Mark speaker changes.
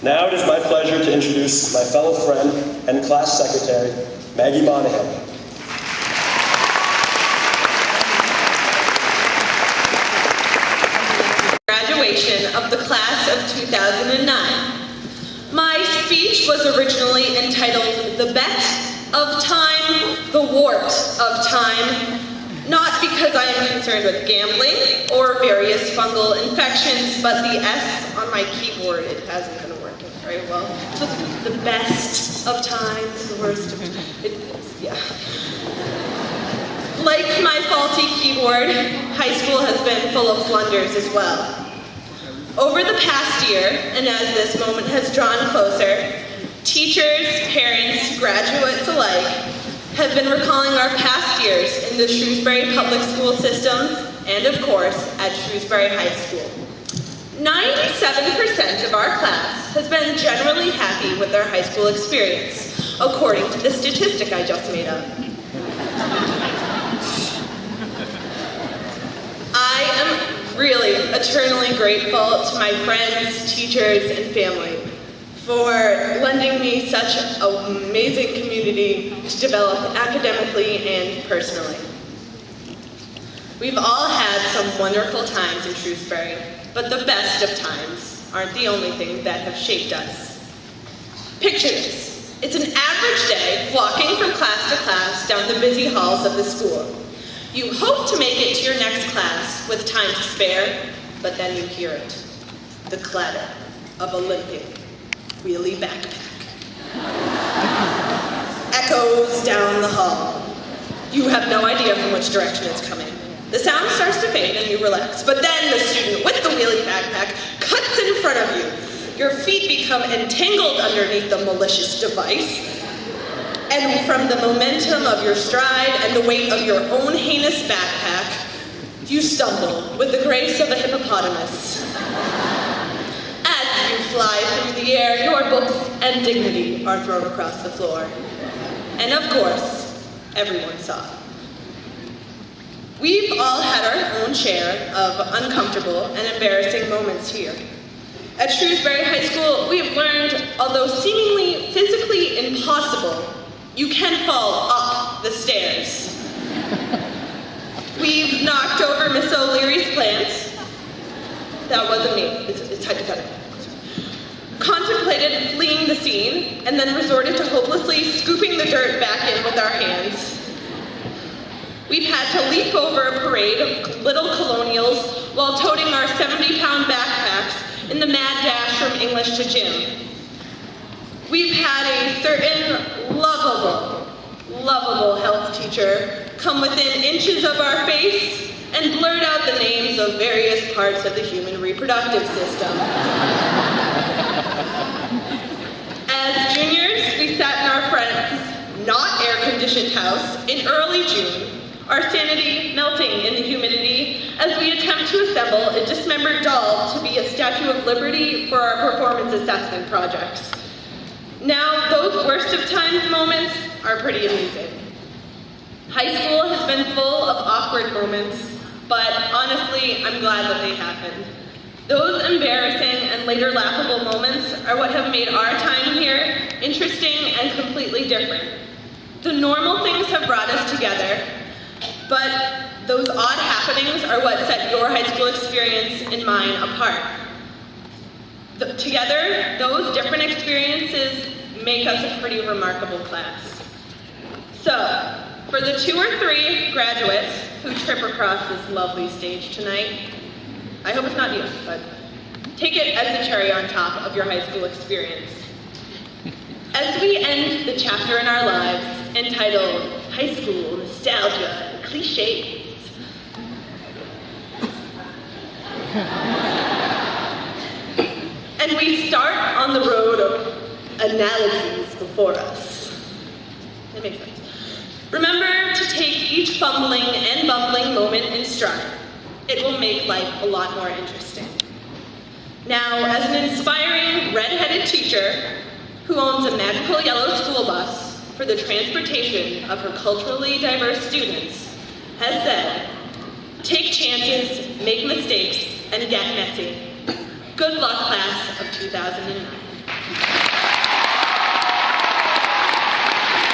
Speaker 1: Now it is my pleasure to introduce my fellow friend and class secretary, Maggie Monahan.
Speaker 2: Graduation of the class of 2009. My speech was originally entitled "The Bet of Time, the Wart of Time," not because I am concerned with gambling or various fungal infections, but the S on my keyboard, it hasn't been working very well. So it's the best of times, the worst of times, yeah. Like my faulty keyboard, high school has been full of blunders as well. Over the past year, and as this moment has drawn closer, teachers, parents, graduates alike have been recalling our past years in the Shrewsbury public school systems and, of course, at Shrewsbury High School. 97% of our class has been generally happy with their high school experience, according to the statistic I just made up. I am really eternally grateful to my friends, teachers, and family for lending me such an amazing community to develop academically and personally. We've all had some wonderful times in Shrewsbury, but the best of times aren't the only thing that have shaped us. Picture this. It's an average day walking from class to class down the busy halls of the school. You hope to make it to your next class with time to spare, but then you hear it. The clatter of a limping wheelie backpack. Echoes down the hall. You have no idea from which direction it's coming. The sound starts to fade and you relax, but then the student with the wheelie backpack cuts in front of you. Your feet become entangled underneath the malicious device, and from the momentum of your stride and the weight of your own heinous backpack, you stumble with the grace of a hippopotamus. As you fly through the air, your books and dignity are thrown across the floor. And of course, everyone saw it. We've all had our own share of uncomfortable and embarrassing moments here. At Shrewsbury High School, we've learned, although seemingly physically impossible, you can fall up the stairs. We've knocked over Miss O'Leary's plants. That wasn't me, it's hypothetical. Contemplated fleeing the scene, and then resorted to hopelessly scooping the dirt back in with our hands. We've had to leap over a parade of little colonials while toting our 70-pound backpacks in the mad dash from English to gym. We've had a certain lovable health teacher come within inches of our face and blurt out the names of various parts of the human reproductive system. As juniors, we sat in our friend's not air-conditioned house in early June, our sanity melting in the humidity as we attempt to assemble a dismembered doll to be a Statue of Liberty for our performance assessment projects. Now, those worst of times moments are pretty amusing. High school has been full of awkward moments, but honestly, I'm glad that they happened. Those embarrassing and later laughable moments are what have made our time here interesting and completely different. The normal things have brought us together, but those odd happenings are what set your high school experience and mine apart. Together, those different experiences make us a pretty remarkable class. So, for the 2 or 3 graduates who trip across this lovely stage tonight, I hope it's not you, but take it as the cherry on top of your high school experience. As we end the chapter in our lives entitled High School Nostalgia and Cliches, and we start on the road of analogies before us. That makes sense. Remember to take each fumbling and bumbling moment in stride. It will make life a lot more interesting. Now, as an inspiring red-headed teacher who owns a magical yellow school bus for the transportation of her culturally diverse students, has said, take chances, make mistakes, and get messy. Good luck, class of 2009.